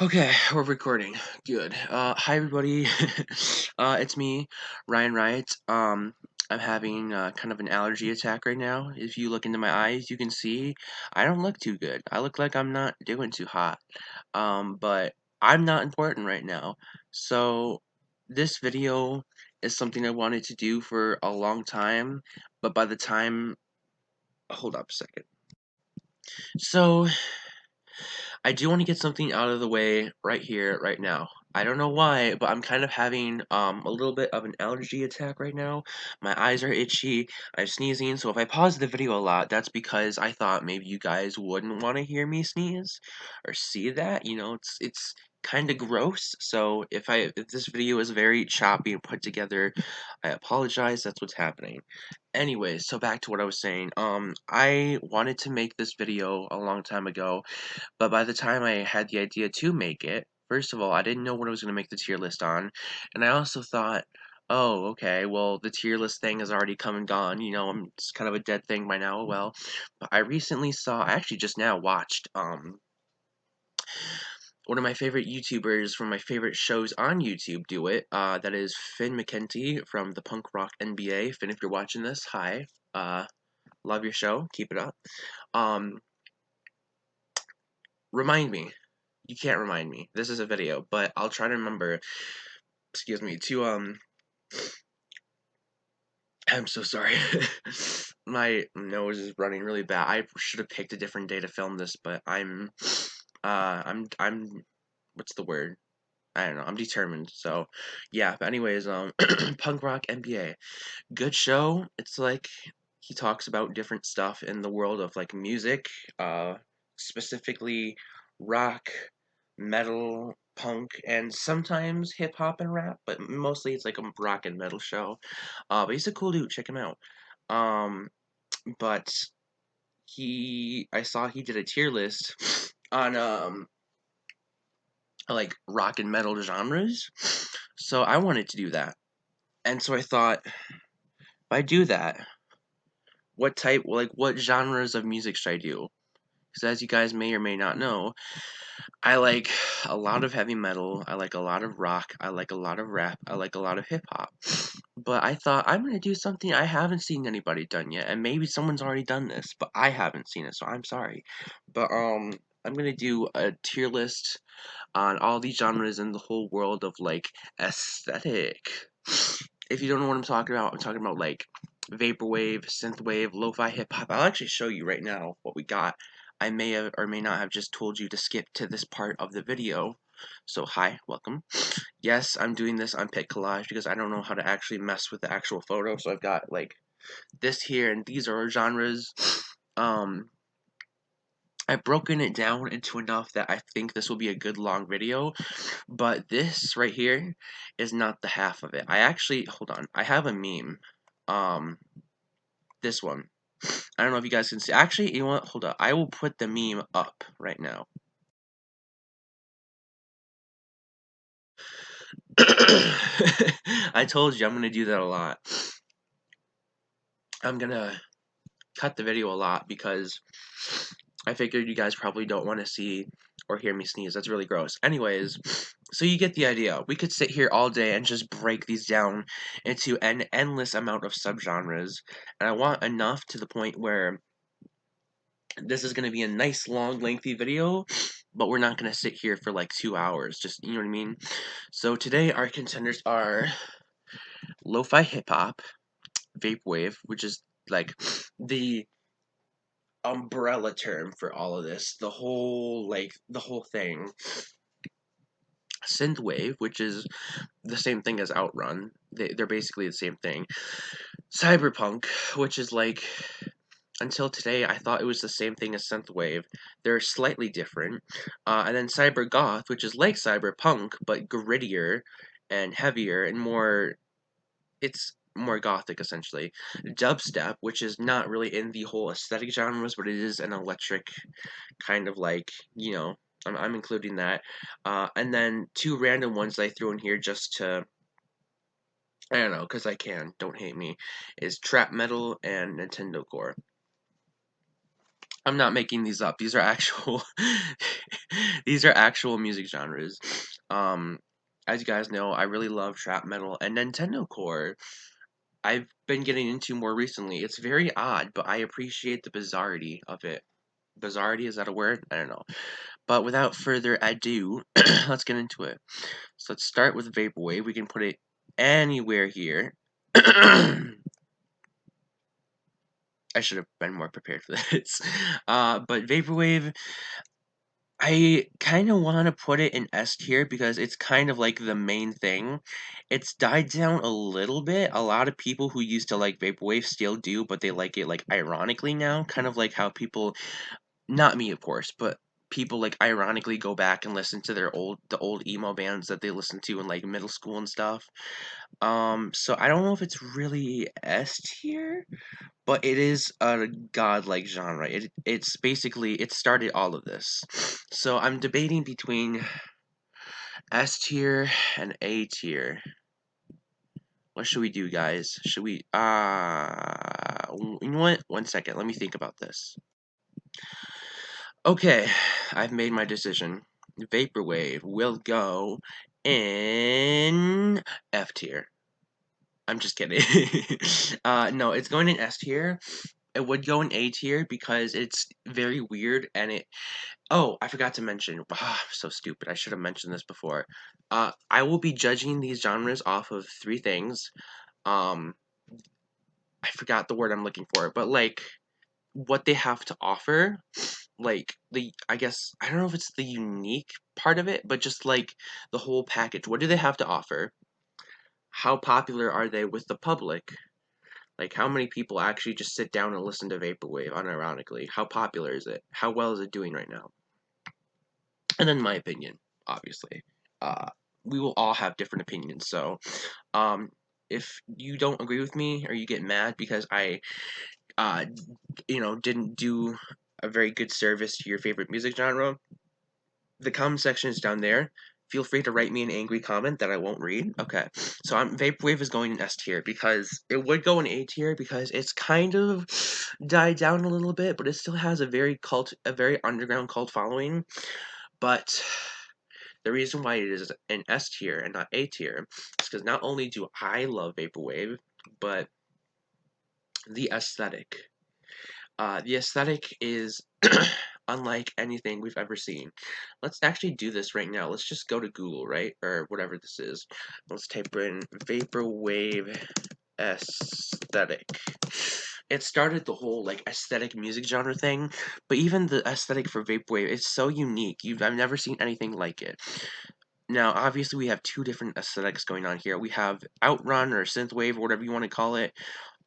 Okay, we're recording. Good. Hi everybody. It's me, Ryan Wright. I'm having kind of an allergy attack right now. If you look into my eyes, you can see I don't look too good. I look like I'm not doing too hot. But I'm not important right now. So this video is something I wanted to do for a long time, but by the time, hold up a second. So I do want to get something out of the way right here, right now. I don't know why, but I'm kind of having a little bit of an allergy attack right now. My eyes are itchy, I'm sneezing, so if I pause the video a lot, that's because I thought maybe you guys wouldn't want to hear me sneeze or see that. You know, it's kind of gross. So if this video is very choppy and put together, I apologize. That's what's happening. Anyways, so back to what I was saying. I wanted to make this video a long time ago, but by the time I had the idea to make it, first of all, I didn't know what I was going to make the tier list on, and I also thought, oh, okay, well, the tier list thing has already come and gone, it's kind of a dead thing by now, well, but I recently I actually just now watched, one of my favorite YouTubers from my favorite shows on YouTube do it, that is Finn McKenty from the Punk Rock NBA. Finn, if you're watching this, hi, love your show, keep it up. Um, Remind me. You can't remind me. This is a video, but I'll try to remember, excuse me, to, I'm so sorry. My nose is running really bad. I should have picked a different day to film this, but I'm, what's the word? I don't know. I'm determined. So, yeah. But anyways, Punk Rock NBA, good show. It's like he talks about different stuff in the world of like music, specifically rock, metal, punk, and sometimes hip hop and rap, but mostly it's like a rock and metal show. But he's a cool dude. Check him out. Um, but I saw he did a tier list on like rock and metal genres, so I wanted to do that, and so I thought, if I do that, what genres of music should I do? Because as you guys may or may not know, I like a lot of heavy metal, I like a lot of rock, I like a lot of rap, I like a lot of hip hop. But I thought I'm gonna do something I haven't seen anybody done yet, and maybe someone's already done this, but I haven't seen it, so I'm sorry. But I'm gonna do a tier list on all these genres in the whole world of like aesthetic. If you don't know what I'm talking about like vaporwave, synth wave, lo-fi hip hop. I'll actually show you right now what we got. I may have or may not have just told you to skip to this part of the video. So hi, welcome. Yes, I'm doing this on Pic Collage because I don't know how to actually mess with the actual photo. So I've got like this here, and these are genres. Um, I've broken it down into enough that I think this will be a good long video, but this right here is not the half of it. I actually, hold on, I have a meme. Um, this one. I don't know if you guys can see. Actually, you know what? Hold up. I will put the meme up right now. I told you I'm gonna do that a lot. I'm gonna cut the video a lot because I figured you guys probably don't want to see or hear me sneeze. That's really gross. Anyways, so you get the idea. We could sit here all day and just break these down into an endless amount of subgenres, and I want enough to the point where this is going to be a nice, long, lengthy video, but we're not going to sit here for like 2 hours. Just, you know what I mean? So today our contenders are lo-fi hip-hop, vaporwave, which is like the umbrella term for all of this. The whole thing. Synth Wave, which is the same thing as Outrun. They're basically the same thing. Cyberpunk, which is like, until today, I thought it was the same thing as Synth Wave. They're slightly different. And then Cyber Goth, which is like Cyberpunk, but grittier and heavier and more. It's more gothic, essentially. Dubstep, which is not really in the whole aesthetic genres, but it is an electric kind of like, I'm including that. And then two random ones I threw in here just to, I don't know, because I can, don't hate me, is Trap Metal and Nintendo Core. I'm not making these up. These are actual These are actual music genres. Um, as you guys know, I really love trap metal and Nintendo core. I've been getting into more recently. It's very odd, but I appreciate the bizarrety of it. Bizarrety, is that a word? I don't know. But without further ado, let's get into it. So let's start with Vaporwave. We can put it anywhere here. I should have been more prepared for this. But Vaporwave, I kind of want to put it in S tier because it's kind of like the main thing. It's died down a little bit. A lot of people who used to like Vaporwave still do, but they like it like ironically now. Kind of like how people, not me of course, but people like ironically go back and listen to the old emo bands that they listened to in like middle school and stuff. So I don't know if it's really S tier, but it is a godlike genre. It's basically it started all of this. So I'm debating between S tier and A tier. What should we do, guys? Should we you know what? One second, let me think about this. Okay, I've made my decision. Vaporwave will go in F tier. I'm just kidding. No, it's going in S tier. It would go in A tier because it's very weird and it. Oh, I forgot to mention. I'm so stupid. I should have mentioned this before. I will be judging these genres off of three things. Um, I forgot the word I'm looking for, but like what they have to offer, like I guess I don't know if it's the unique part of it, but just like the whole package. What do they have to offer? How popular are they with the public? Like, how many people actually just sit down and listen to Vaporwave, unironically? How popular is it? How well is it doing right now? And then my opinion, obviously. Uh, we will all have different opinions, so um, if you don't agree with me or you get mad because I, uh, didn't do a very good service to your favorite music genre, the comment section is down there. Feel free to write me an angry comment that I won't read. Okay, so Vaporwave is going in S tier because it would go in A tier because it's kind of died down a little bit, but it still has a very underground cult following. But the reason why it is an S tier and not A tier is because not only do I love Vaporwave, but the aesthetic. The aesthetic is unlike anything we've ever seen. Let's actually do this right now. Let's just go to Google, right? Or whatever this is. Let's type in Vaporwave aesthetic. It started the whole like aesthetic music genre thing, but even the aesthetic for Vaporwave is so unique. I've never seen anything like it. Now, obviously, we have two different aesthetics going on here. We have Outrun or Synth Wave, or whatever you want to call it,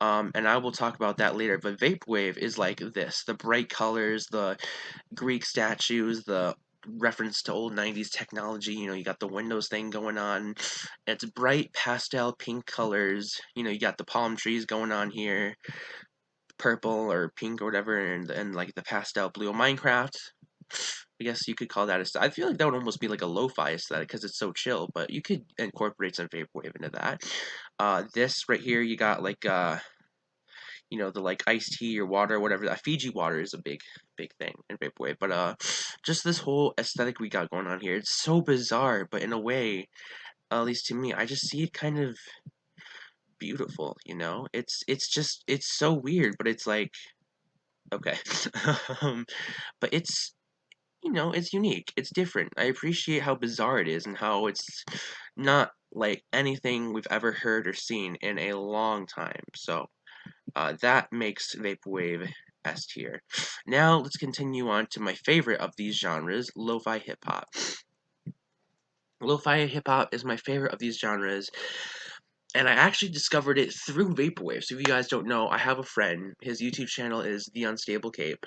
and I will talk about that later. But Vaporwave is like this: the bright colors, the Greek statues, the reference to old 90s technology. You got the Windows thing going on. It's bright pastel pink colors. You got the palm trees going on here, purple or pink or whatever, and like the pastel blue. Minecraft, I guess you could call that I feel like that would almost be like a lo-fi aesthetic because it's so chill, but you could incorporate some vaporwave into that. This right here, you got like the like iced tea or water, whatever. That Fiji water is a big thing in vaporwave, but just this whole aesthetic we got going on here. It's so bizarre, but in a way, at least to me, I just see it kind of beautiful. It's so weird, but it's like okay, um, but it's unique. It's different. I appreciate how bizarre it is and how it's not like anything we've ever heard or seen in a long time. So that makes Vaporwave S tier. Now let's continue on to my favorite of these genres, Lo-Fi Hip Hop. Lo-Fi Hip Hop is my favorite of these genres, and I actually discovered it through Vaporwave. So if you guys don't know, I have a friend. His YouTube channel is The Unstable Cape.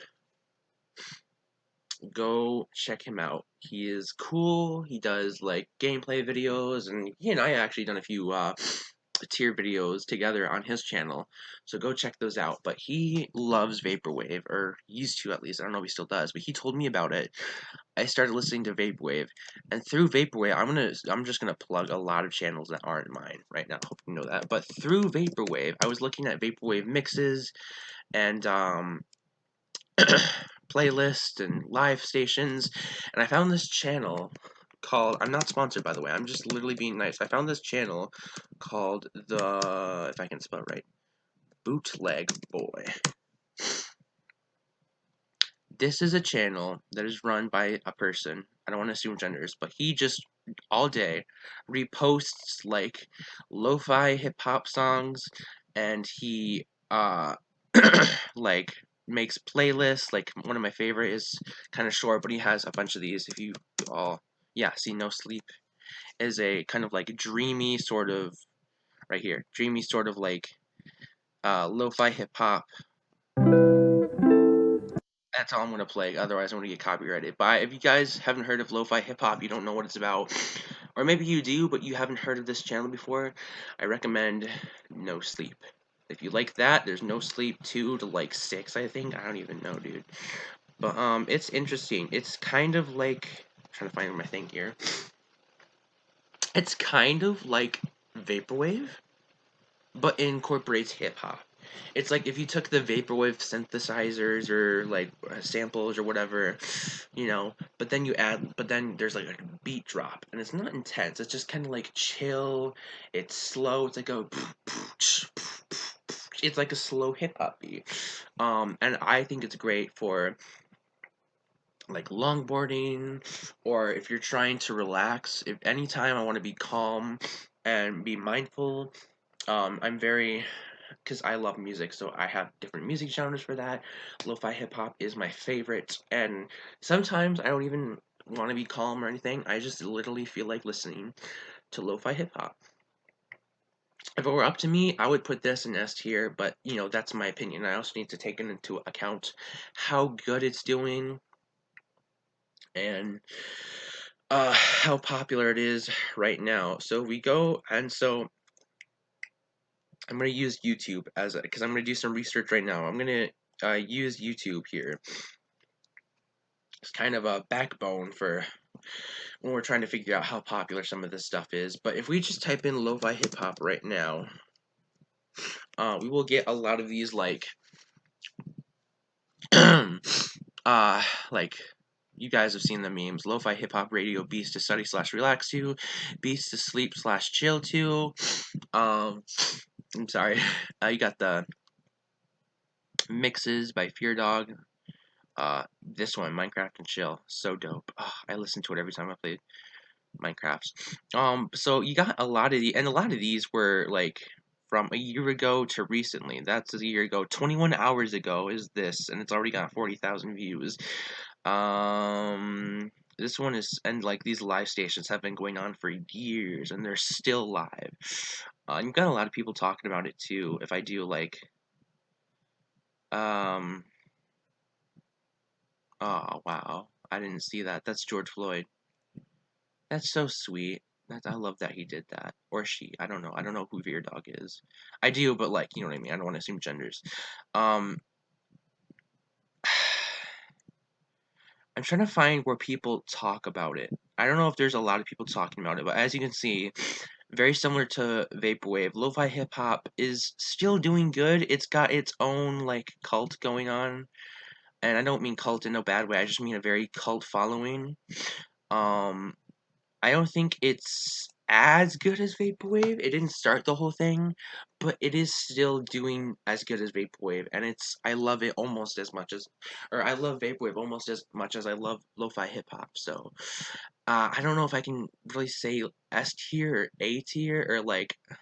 Go check him out. He is cool. He does like gameplay videos, and he and I actually done a few tier videos together on his channel. So go check those out. But he loves Vaporwave, or used to at least. I don't know if he still does, but he told me about it. I started listening to Vaporwave, and through Vaporwave, I'm just gonna plug a lot of channels that aren't mine right now. Hope you know that. But through Vaporwave, I was looking at Vaporwave mixes and playlists and live stations, and I found this channel called, I'm not sponsored by the way, I'm just literally being nice. I found this channel called if I can spell it right, Bootleg Boy. This is a channel that is run by a person. I don't want to assume genders, but he just all day reposts like lo-fi hip hop songs, and he like makes playlists. Like one of my favorite is kind of short, but he has a bunch of these. If you all, yeah, see, No Sleep is a kind of like dreamy sort of right here, dreamy sort of like lo-fi hip hop. That's all I'm gonna play. Otherwise, I'm gonna get copyrighted. But if you guys haven't heard of lo-fi hip hop, you don't know what it's about, or maybe you do, but you haven't heard of this channel before, I recommend No Sleep. If you like that, there's No Sleep 2 to like 6, I think. I don't even know, dude. But it's interesting. It's kind of like, I'm trying to find my thing here. It's kind of like Vaporwave, but it incorporates hip hop. It's like if you took the Vaporwave synthesizers or like samples or whatever, but then but then there's like a beat drop, and it's not intense. It's just kind of like chill. It's slow. It's like a, it's like a slow hip hop beat. And I think it's great for like longboarding, or if you're trying to relax. If anytime I want to be calm and be mindful, I'm very, because I love music, so I have different music genres for that. Lo-fi hip-hop is my favorite, and sometimes I don't even want to be calm or anything. I just literally feel like listening to lo-fi hip-hop. If it were up to me, I would put this in S tier, but, that's my opinion. I also need to take into account how good it's doing, and how popular it is right now. So we go, and so I'm gonna use YouTube because I'm gonna do some research right now. I'm gonna use YouTube here. It's kind of a backbone for when we're trying to figure out how popular some of this stuff is. But if we just type in lo-fi hip hop right now, we will get a lot of these like, like you guys have seen the memes. Lo-fi hip hop radio, beats to study / relax to, beats to sleep / chill to. I'm sorry. You got the mixes by Fear Dog. This one, Minecraft and Chill, so dope. Oh, I listen to it every time I play Minecraft. So you got a lot of and a lot of these were like from a year ago to recently. That's a year ago. 21 hours ago is this, and it's already got 40,000 views. This one is, and like these live stations have been going on for years, and they're still live. You've got a lot of people talking about it too. If I do like, oh wow, I didn't see that. That's George Floyd. That's so sweet. I love that he did that. Or she. I don't know. I don't know who your dog is. I do, but like, you know what I mean? I don't want to assume genders. Um, I'm trying to find where people talk about it. I don't know if there's a lot of people talking about it, but as you can see, very similar to Vaporwave, lo-fi hip-hop is still doing good. It's got its own, like, cult going on. And I don't mean cult in no bad way. I just mean a very cult following. Um, I don't think it's as good as Vaporwave. It didn't start the whole thing, but it is still doing as good as Vaporwave, and I love it almost as much as, or I love Vaporwave almost as much as I love lo-fi hip hop. So, I don't know if I can really say S tier or A tier or like. Let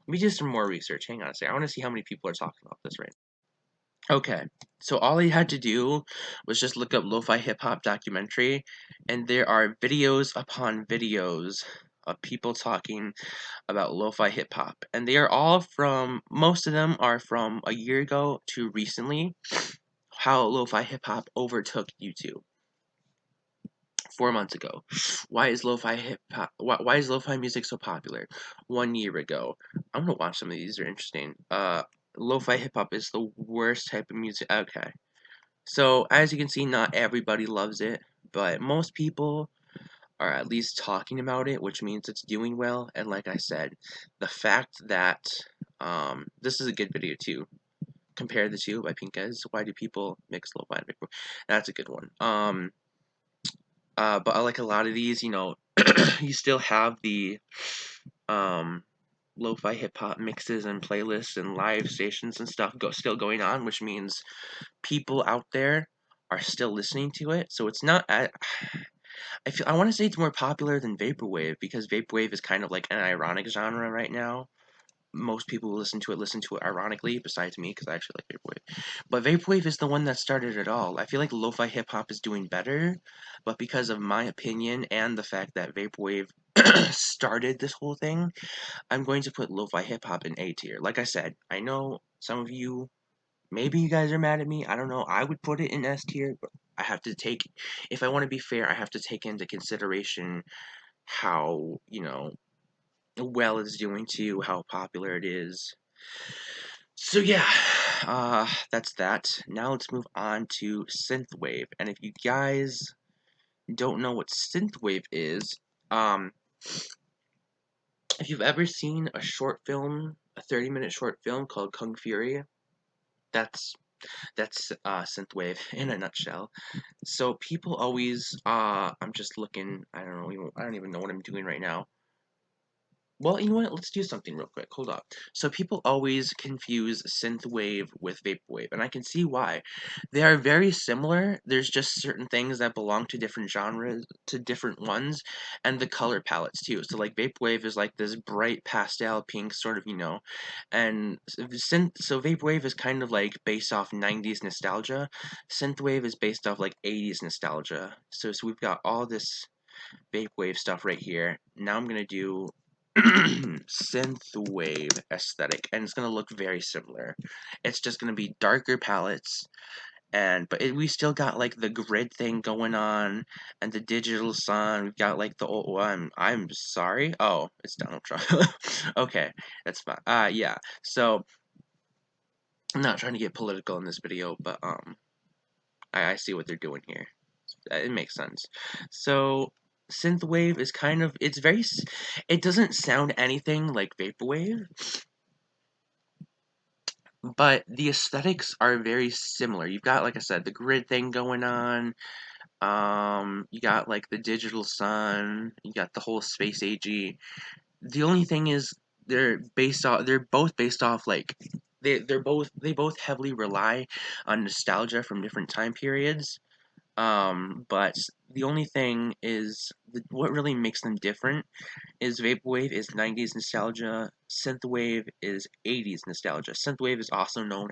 me do some more research. Hang on a second. I want to see how many people are talking about this right now. Okay, so all I had to do was just look up lo-fi hip-hop documentary, and there are videos upon videos of people talking about lo-fi hip-hop, and they are all from, most of them are from a year ago to recently, how lo-fi hip-hop overtook YouTube 4 months ago. Why is lo-fi hip-hop, why is lo-fi music so popular 1 year ago? I'm gonna watch some of these, they're interesting. Lo-fi hip-hop is the worst type of music. Okay, so as you can see, not everybody loves it, but most people are at least talking about it, which means it's doing well. And like I said, the fact that this is a good video too, Compare the Two by Pinkez. Why do people mix lo-fi and vaporwave? That's a good one. But I like a lot of these, you still have the um lo-fi hip hop mixes and playlists and live stations and stuff still going on, which means people out there are still listening to it. So it's not I want to say it's more popular than vaporwave because vaporwave is kind of like an ironic genre right now. Most people who listen to it ironically, besides me, because I actually like vaporwave. But vaporwave is the one that started it all. I feel like lo-fi hip hop is doing better, but because of my opinion and the fact that vaporwave started this whole thing, I'm going to put lo-fi hip hop in A tier. Like I said, I know some of you, maybe you guys are mad at me. I don't know. I would put it in S tier, but I have to take, if I want to be fair, I have to take into consideration how, well it's doing to you, how popular it is. So yeah, that's that. Now let's move on to synthwave. And if you guys don't know what synthwave is, um, if you've ever seen a short film, a 30-minute short film called Kung Fury, that's synthwave in a nutshell. So people always, I'm just looking. I don't even know what I'm doing right now. Well, you know what? Let's do something real quick. Hold up. So people always confuse synthwave with vaporwave, and I can see why. They are very similar. There's just certain things that belong to different genres, to different ones, and the color palettes too. So like vaporwave is like this bright pastel pink sort of, and so vaporwave is kind of like based off 90s nostalgia. Synthwave is based off like 80s nostalgia. So we've got all this vaporwave stuff right here. Now I'm gonna do synthwave aesthetic, and it's gonna look very similar. It's just gonna be darker palettes, we still got like the grid thing going on, and the digital sun. We've got like the old one. I'm sorry. Oh, it's Donald Trump. Okay, that's fine. Yeah. So I'm not trying to get political in this video, but I see what they're doing here. It makes sense. So synthwave is kind of it doesn't sound anything like vaporwave, but the aesthetics are very similar. You've got, like I said, the grid thing going on. You got like the digital sun. You got the whole space agey. The only thing is they're both based off like they both heavily rely on nostalgia from different time periods. But the only thing is what really makes them different is vaporwave is 90s nostalgia, synthwave is 80s nostalgia. Synthwave is also known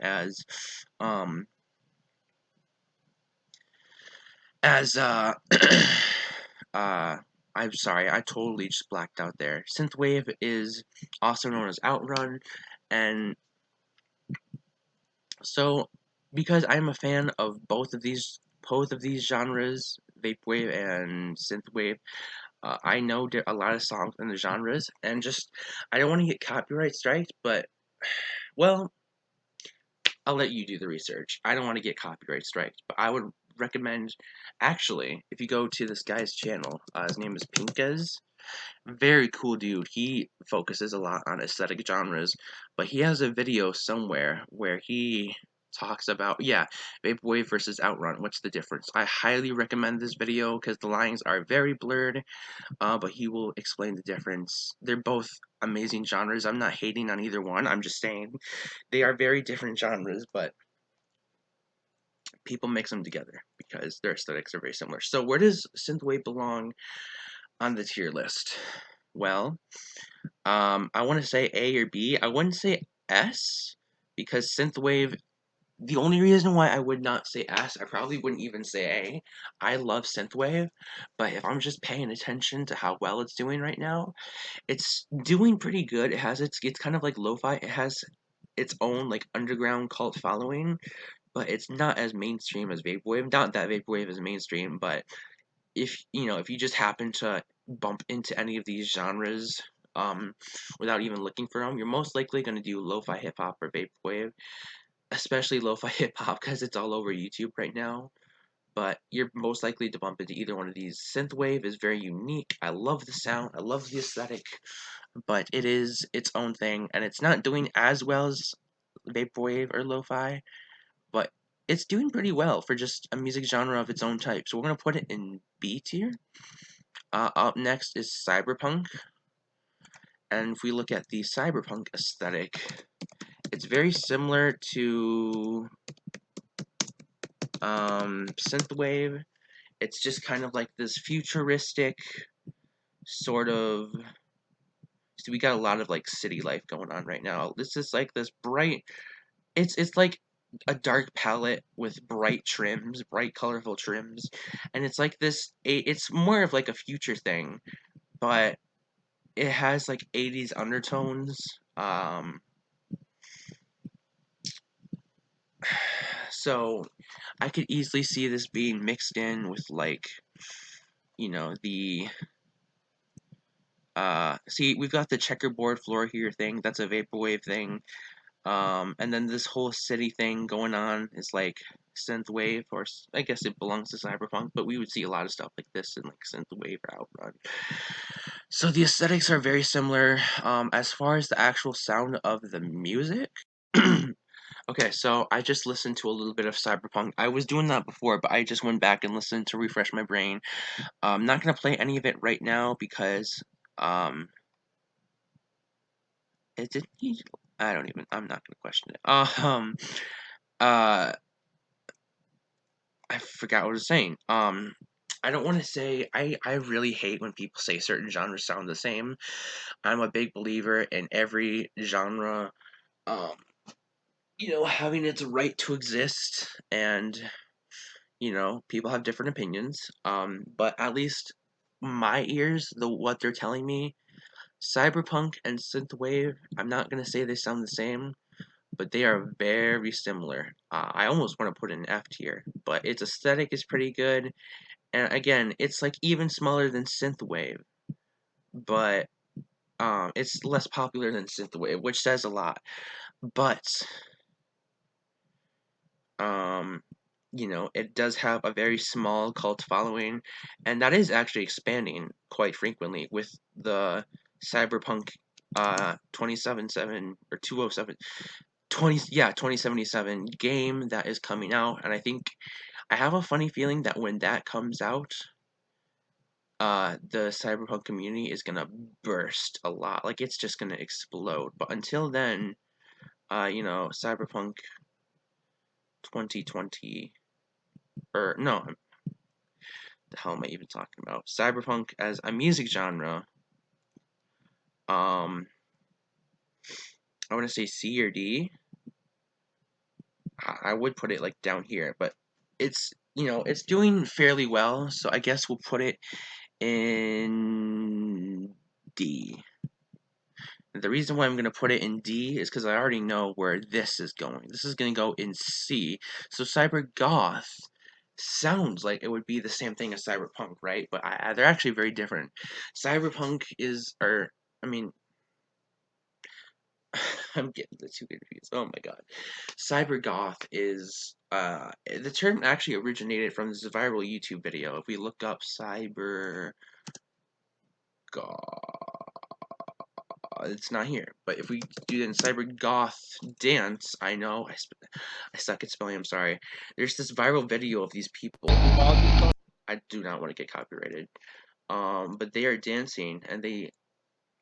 um as uh I'm sorry, I totally just blacked out there. Synthwave is also known as Outrun, and so because I'm a fan of both of these genres, vaporwave and synthwave, I know a lot of songs in the genres, and just I don't want to get copyright striked, but well, I'll let you do the research. I don't want to get copyright striked, but I would recommend actually if you go to this guy's channel, his name is Pinkez. Very cool dude. He focuses a lot on aesthetic genres, but he has a video somewhere where he talks about vaporwave versus outrun. What's the difference? I highly recommend this video because the lines are very blurred, but he will explain the difference. They're both amazing genres. I'm not hating on either one. I'm just saying they are very different genres, but people mix them together because their aesthetics are very similar. So where does synthwave belong on the tier list? Well, I want to say A or B. I wouldn't say S because synthwave. The only reason why I would not say S, I probably wouldn't even say A. I love synthwave, but if I'm just paying attention to how well it's doing right now, it's doing pretty good. It's kind of like lo-fi. It has its own like underground cult following, but it's not as mainstream as vaporwave. Not that vaporwave is mainstream, but if you just happen to bump into any of these genres without even looking for them, you're most likely going to do lo-fi hip hop or vaporwave, especially lo-fi hip hop because it's all over YouTube right now. But you're most likely to bump into either one of these. Synthwave is very unique. I love the sound. I love the aesthetic, but it is its own thing, and it's not doing as well as vaporwave or lo-fi, but it's doing pretty well for just a music genre of its own type. So we're gonna put it in B tier. Up next is Cyberpunk, and if we look at the Cyberpunk aesthetic, it's very similar to Synth Wave. It's just kind of like this futuristic sort of. So we got a lot of like city life going on right now. This is like this bright. It's like a dark palette with bright trims, bright colorful trims, and it's like this. It's more of like a future thing, but it has like 80s undertones. So I could easily see this being mixed in with like, the see, we've got the checkerboard floor here thing, that's a vaporwave thing. And then this whole city thing going on is like synth wave, or I guess it belongs to cyberpunk, but we would see a lot of stuff like this in like synth wave or outrun. So the aesthetics are very similar. As far as the actual sound of the music, okay, so I just listened to a little bit of Cyberpunk. I was doing that before, but I just went back and listened to refresh my brain. I'm not gonna play any of it right now because it did. I don't even. I'm not gonna question it. Uh, I forgot what I was saying. I don't want to say. I really hate when people say certain genres sound the same. I'm a big believer in every genre. Um, having its right to exist, and people have different opinions. But at least my ears, what they're telling me, cyberpunk and synthwave. I'm not gonna say they sound the same, but they are very similar. I almost want to put it in F tier, but its aesthetic is pretty good. And again, it's like even smaller than synthwave, but it's less popular than synthwave, which says a lot. But um, it does have a very small cult following, and that is actually expanding quite frequently with the Cyberpunk 2077 or 207 2077 game that is coming out. And I think I have a funny feeling that when that comes out, the cyberpunk community is gonna burst a lot. Like it's just gonna explode. But until then, Cyberpunk 2020, or no, the hell am I even talking about? Cyberpunk as a music genre, um, I want to say C or D. I would put it like down here, but it's doing fairly well, so I guess we'll put it in D. The reason why I'm going to put it in D is because I already know where this is going. This is going to go in C. So Cyber Goth sounds like it would be the same thing as Cyberpunk, right? But they're actually very different. Cyberpunk is, or, I mean, I'm getting the two confused. Oh my god. Cyber Goth is, the term actually originated from this viral YouTube video. If we look up Cyber Goth, it's not here. But if we do the Cyber Goth dance, I know I suck at spelling. I'm sorry. There's this viral video of these people. I do not want to get copyrighted. But they are dancing, and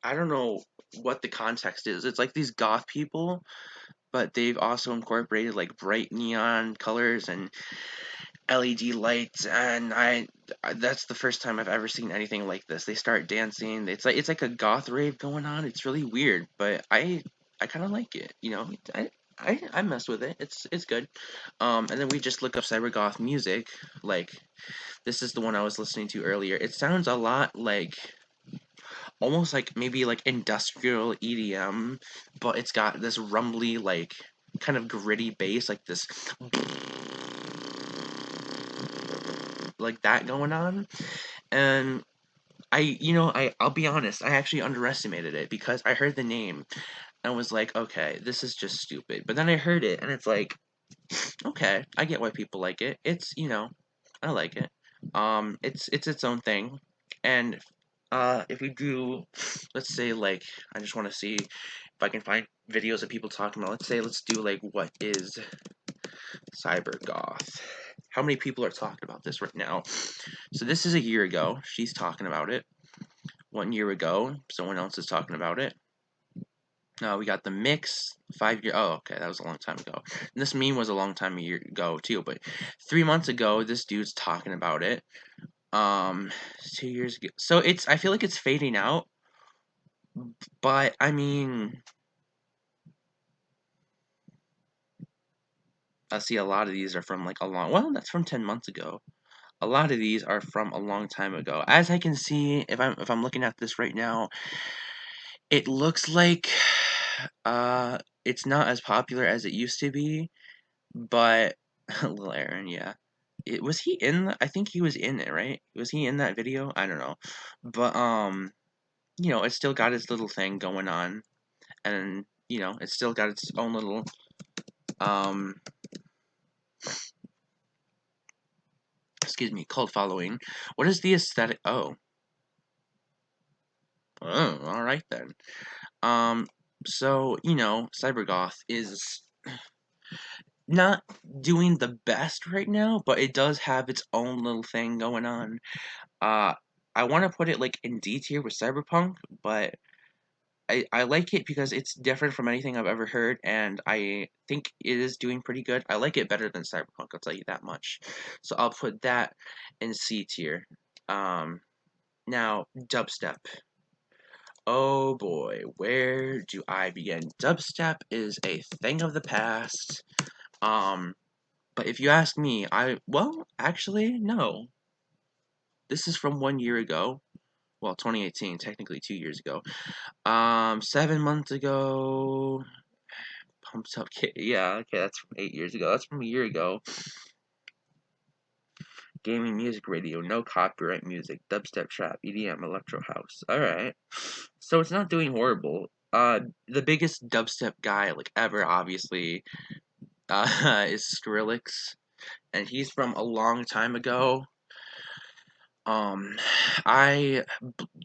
I don't know what the context is. It's like these goth people, but they've also incorporated like bright neon colors and LED lights, and that's the first time I've ever seen anything like this. They start dancing. It's like a goth rave going on. It's really weird, but I kind of like it. I mess with it. It's good. And then we just look up cyber goth music. Like this is the one I was listening to earlier. It sounds a lot like almost like maybe like industrial EDM, but it's got this rumbly like kind of gritty bass, like this like that going on. And I'll be honest, I actually underestimated it because I heard the name and was like, okay, this is just stupid. But then I heard it and it's like, okay, I get why people like it. I like it. It's its own thing. And if we do, let's say like I just want to see if I can find videos of people talking about. Let's do like what is cybergoth. How many people are talking about this right now? So this is a year ago. She's talking about it. 1 year ago, someone else is talking about it. We got the mix 5 year. Oh, okay, that was a long time ago. And this meme was a long time ago too. But 3 months ago, this dude's talking about it. 2 years ago. So I feel like it's fading out. But I mean, I see a lot of these are from like a long. Well, that's from 10 months ago. A lot of these are from a long time ago. As I can see, if I'm looking at this right now, it looks like it's not as popular as it used to be. But Lil Aaron, yeah. Was he in I think he was in it, right? Was he in that video? I don't know. But it's still got its little thing going on, and it's still got its own little um excuse me, cult following. What is the aesthetic? Oh, all right then. Um so, Cybergoth is not doing the best right now, but it does have its own little thing going on. Uh I want to put it like in D tier with Cyberpunk, but I like it because it's different from anything I've ever heard, and I think it is doing pretty good. I like it better than Cyberpunk, I'll tell you that much. So I'll put that in C tier. Um, Now, Dubstep. Oh boy, where do I begin? Dubstep is a thing of the past. Um, but if you ask me, well, actually, no. This is from 1 year ago. Well, 2018, technically 2 years ago. 7 months ago. Pumped Up Kid. Yeah, okay, that's from 8 years ago. That's from a year ago. Gaming music radio, no copyright music, dubstep trap, EDM, electro house. Alright. So it's not doing horrible. The biggest dubstep guy, like, ever, obviously, is Skrillex. And he's from a long time ago. Um, I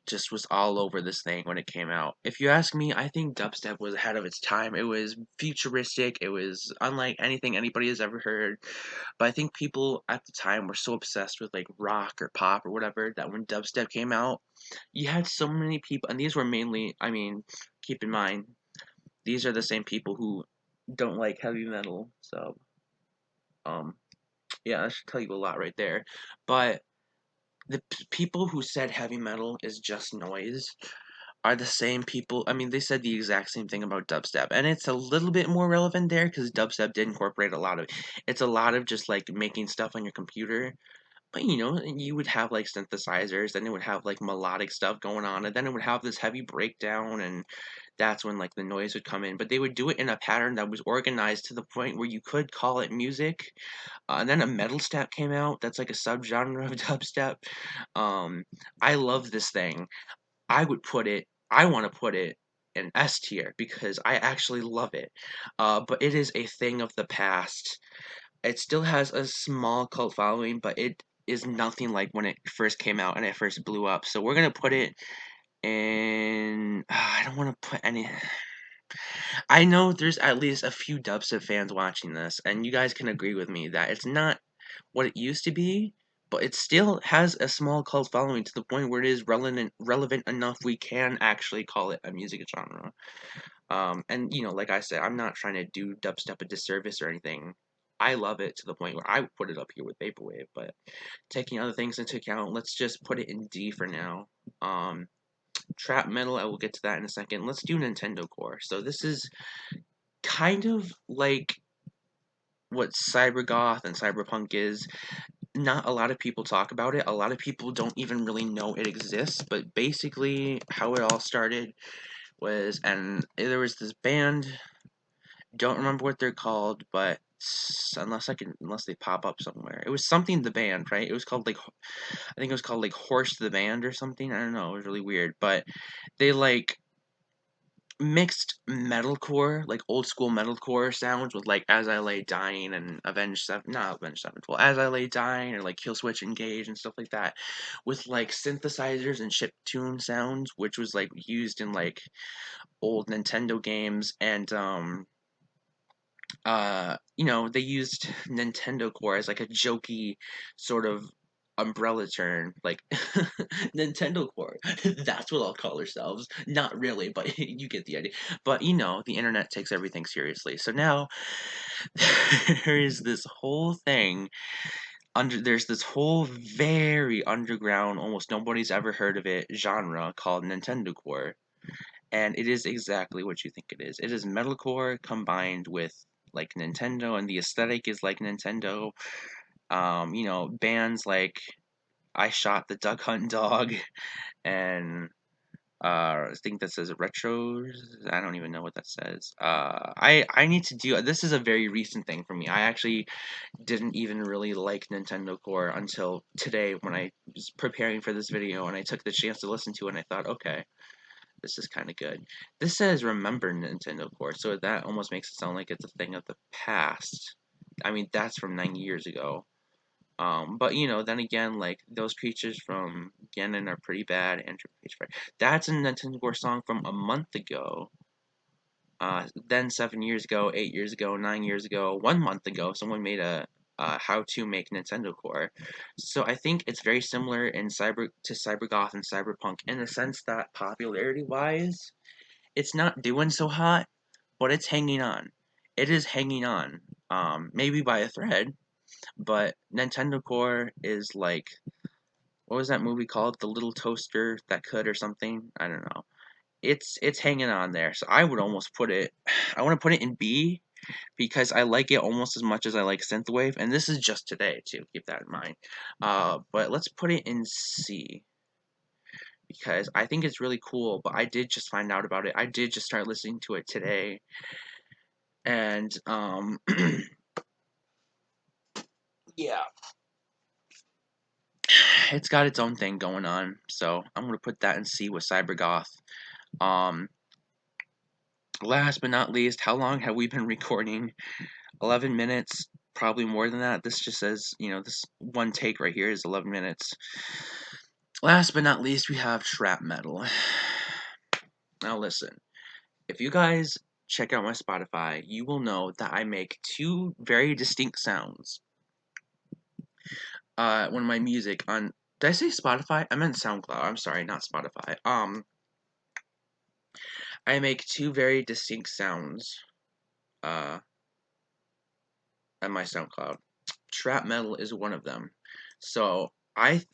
just was all over this thing when it came out. If you ask me, I think dubstep was ahead of its time. It was futuristic. It was unlike anything anybody has ever heard. But I think people at the time were so obsessed with like rock or pop or whatever that when dubstep came out, you had so many people, and these were mainly, I mean, keep in mind, these are the same people who don't like heavy metal. So, um, yeah, that should tell you a lot right there. But people who said heavy metal is just noise are the same people. I mean, they said the exact same thing about dubstep, and it's a little bit more relevant there because dubstep did incorporate a lot of. It's a lot of just like making stuff on your computer, but you would have like synthesizers, then it would have like melodic stuff going on, and then it would have this heavy breakdown, and that's when like the noise would come in. But they would do it in a pattern that was organized to the point where you could call it music. And then a metal step came out. That's like a subgenre of dubstep. Um, I love this thing. I want to put it in S tier because I actually love it. But it is a thing of the past. It still has a small cult following, but it is nothing like when it first came out and it first blew up. So we're gonna put it in. I don't want to put any. I know there's at least a few dubstep fans watching this, and you guys can agree with me that it's not what it used to be, but it still has a small cult following to the point where it is relevant enough we can actually call it a music genre. And like I said, I'm not trying to do dubstep a disservice or anything. I love it to the point where I would put it up here with Vaporwave, but taking other things into account, let's just put it in D for now. Trap metal, I will get to that in a second. Let's do Nintendo Core. So this is kind of like what Cybergoth and Cyberpunk is. Not a lot of people talk about it. A lot of people don't even really know it exists. But basically, how it all started was, and there was this band. Don't remember what they're called, but unless they pop up somewhere, it was something the band, right? It was called like I think it was called like Horse the Band or something. I don't know. It was really weird, but they like mixed metalcore, like old school metalcore sounds with like As I Lay Dying and not Avenged Sevenfold, As I Lay Dying or like Kill Switch Engage and stuff like that, with like synthesizers and chiptune sounds, which was like used in like old Nintendo games, and they used Nintendo Core as like a jokey sort of umbrella term, like Nintendo Core. That's what I'll call ourselves. Not really, but you get the idea. But the internet takes everything seriously. So now there is this whole thing there's this whole very underground, almost nobody's ever heard of it genre called Nintendo Core. And it is exactly what you think it is. It is metalcore combined with like Nintendo, and the aesthetic is like Nintendo. Bands like I Shot the Duck Hunt Dog and I think that says retros. I don't even know what that says. I need to do this is a very recent thing for me. I actually didn't even really like Nintendo Core until today when I was preparing for this video and I took the chance to listen to it and I thought, okay, this is kind of good. This says remember Nintendo Core, so that almost makes it sound like it's a thing of the past. I mean, that's from 9 years ago. But then again, like those creatures from Ganon are pretty bad. And that's a Nintendo Core song from a month ago. Then 7 years ago, 8 years ago, 9 years ago, 1 month ago, someone made a how to make Nintendo Core. So I think it's very similar in Cybergoth and Cyberpunk in the sense that popularity wise, it's not doing so hot, but it's hanging on. It is hanging on. Maybe by a thread, but Nintendo Core is like, what was that movie called? The Little Toaster That Could or something? I don't know. It's hanging on there. So I would almost put it I want to put it in B because I like it almost as much as I like Synth Wave, and this is just today too. Keep that in mind. But let's put it in C because I think it's really cool. But I did just find out about it. I did just start listening to it today, and yeah, it's got its own thing going on. So I'm gonna put that in C with Cybergoth. Um, Last but not least, how long have we been recording? 11 minutes, probably more than that. This just says, this one take right here is 11 minutes. Last but not least, we have trap metal. Now listen, if you guys check out my Spotify, you will know that I make two very distinct sounds. When my music on, did I say Spotify? I meant SoundCloud. I'm sorry, not Spotify. I make two very distinct sounds. On my SoundCloud. Trap metal is one of them. So I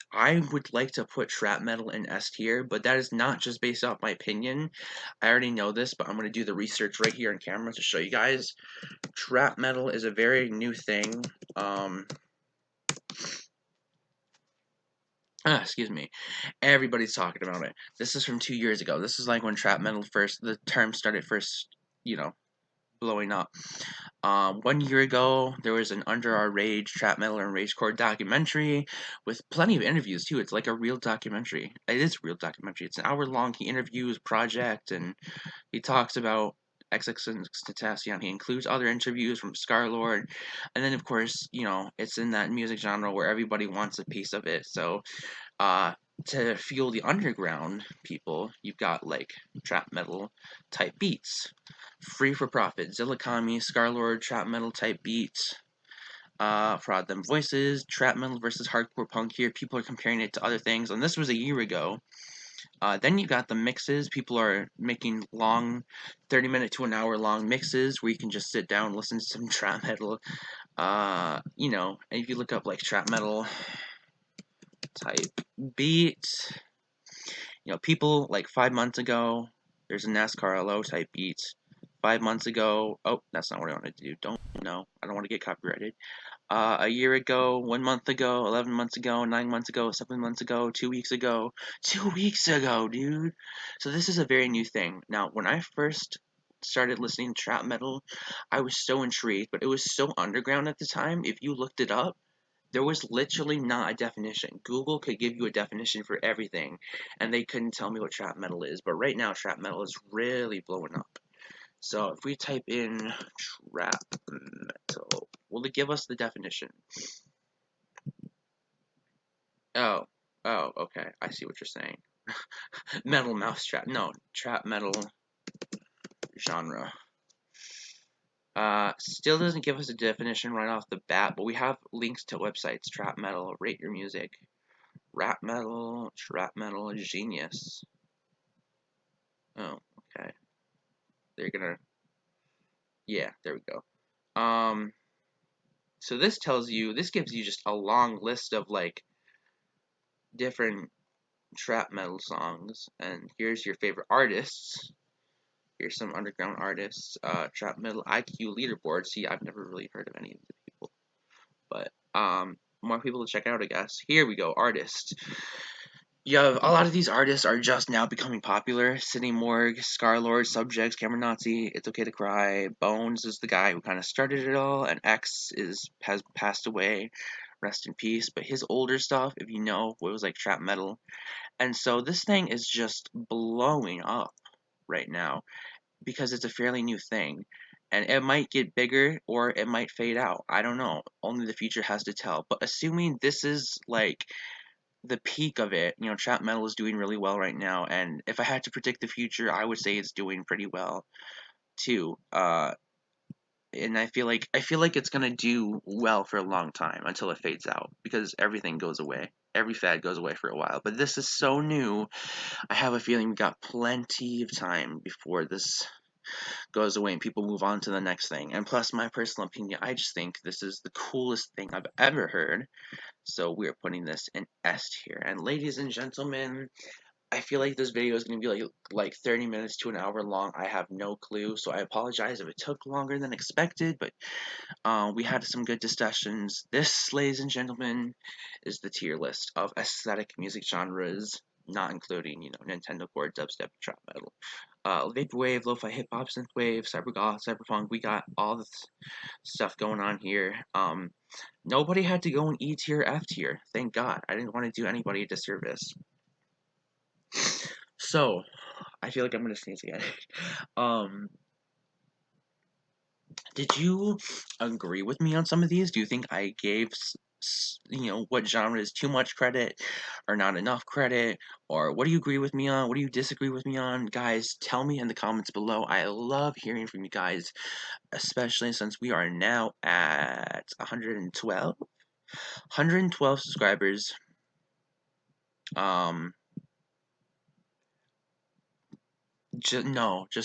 would like to put trap metal in S tier, but that is not just based off my opinion. I already know this, but I'm gonna do the research right here on camera to show you guys. Trap metal is a very new thing. Excuse me. Everybody's talking about it. This is from 2 years ago. This is like when trap metal the term started first, blowing up. 1 year ago, there was an Under Our Rage, Trap Metal, and Ragecore documentary with plenty of interviews too. It's like a real documentary. It is a real documentary. It's an hour long. He interviews Project and he talks about XXXTentacion. He includes other interviews from Scarlord, and then of course, it's in that music genre where everybody wants a piece of it. So, to fuel the underground people, you've got like trap metal type beats. Free for Profit, Zillakami, Scarlord, trap metal type beats. Fraud Them Voices, trap metal versus hardcore punk here. People are comparing it to other things, and this was a year ago. Then you got the mixes. People are making long, 30-minute to an hour long mixes where you can just sit down and listen to some trap metal. And if you look up like trap metal type beats, people like 5 months ago, there's a NASCAR LO type beats. 5 months ago, oh, that's not what I wanted to do. Don't know. I don't want to get copyrighted. A year ago, 1 month ago, 11 months ago, 9 months ago, 7 months ago, 2 weeks ago. 2 weeks ago, dude. So this is a very new thing. Now, when I first started listening to trap metal, I was so intrigued, but it was so underground at the time. If you looked it up, There was literally not a definition. Google could give you a definition for everything, and they couldn't tell me what trap metal is. But right now, trap metal is really blowing up. So if we type in trap metal, will it give us the definition? Oh, oh, okay. I see what you're saying. Metal mousetrap. No, trap metal genre. Still doesn't give us a definition right off the bat, but we have links to websites. Trap metal, rate your music. Rap metal, trap metal, genius. Oh, okay. They're gonna, yeah, there we go. So this gives you just a long list of like different trap metal songs, and here's your favorite artists. Here's some underground artists. Trap metal IQ leaderboard. See, I've never really heard of any of the people, but more people to check out, I guess. Here we go, artists. Yeah, a lot of these artists are just now becoming popular. City Morgue, Scarlord, Subjects, Cameron Nazi, It's Okay to Cry. Bones is the guy who kind of started it all, and X has passed away. Rest in peace. But his older stuff, if you know, it was like trap metal. And so this thing is just blowing up right now because it's a fairly new thing. And it might get bigger or it might fade out. I don't know. Only the future has to tell. But assuming this is like the peak of it, trap metal is doing really well right now. And if I had to predict the future, I would say it's doing pretty well too. And I feel like it's gonna do well for a long time until it fades out because everything goes away. Every fad goes away for a while. But this is so new. I have a feeling we got plenty of time before this goes away and people move on to the next thing. And plus, my personal opinion, I just think this is the coolest thing I've ever heard. So we're putting this in S tier. And ladies and gentlemen, I feel like this video is going to be like 30 minutes to an hour long. I have no clue, so I apologize if it took longer than expected, but we had some good discussions. This, ladies and gentlemen, is the tier list of aesthetic music genres, not including, Nintendo board, dubstep, trap metal. Vaporwave, Lofi, hiphop, synth wave, cybergoth, cyberpunk. We got all the stuff going on here. Nobody had to go in E tier, F tier. Thank God. I didn't want to do anybody a disservice. So, I feel like I'm gonna sneeze again. um, did you agree with me on some of these? Do you think I gave what genre is too much credit or not enough credit? Or what do you agree with me on? What do you disagree with me on? Guys, tell me in the comments below. I love hearing from you guys, especially since we are now at 112 subscribers. Um, just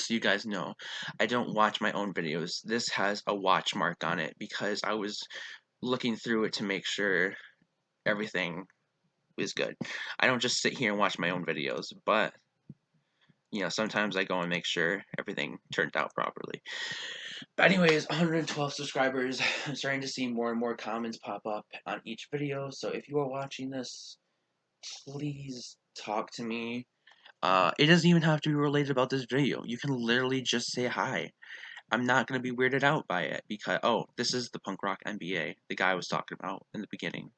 so you guys know, I don't watch my own videos. This has a watch mark on it because I was looking through it to make sure everything is good. I don't just sit here and watch my own videos, but sometimes I go and make sure everything turned out properly. But anyways, 112 subscribers. I'm starting to see more and more comments pop up on each video. So if you are watching this, please talk to me. It doesn't even have to be related about this video. You can literally just say hi. I'm not gonna be weirded out by it because this is the punk rock MBA, the guy I was talking about in the beginning.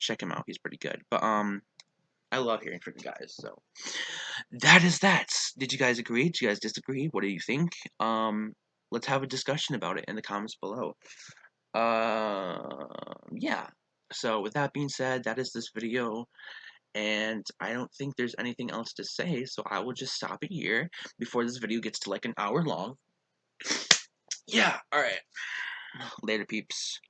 Check him out; he's pretty good. But I love hearing from you guys. So that is that. Did you guys agree? Did you guys disagree? What do you think? Let's have a discussion about it in the comments below. Yeah. So with that being said, that is this video. And I don't think there's anything else to say, so I will just stop it here before this video gets to like an hour long. Yeah, alright. Later, peeps.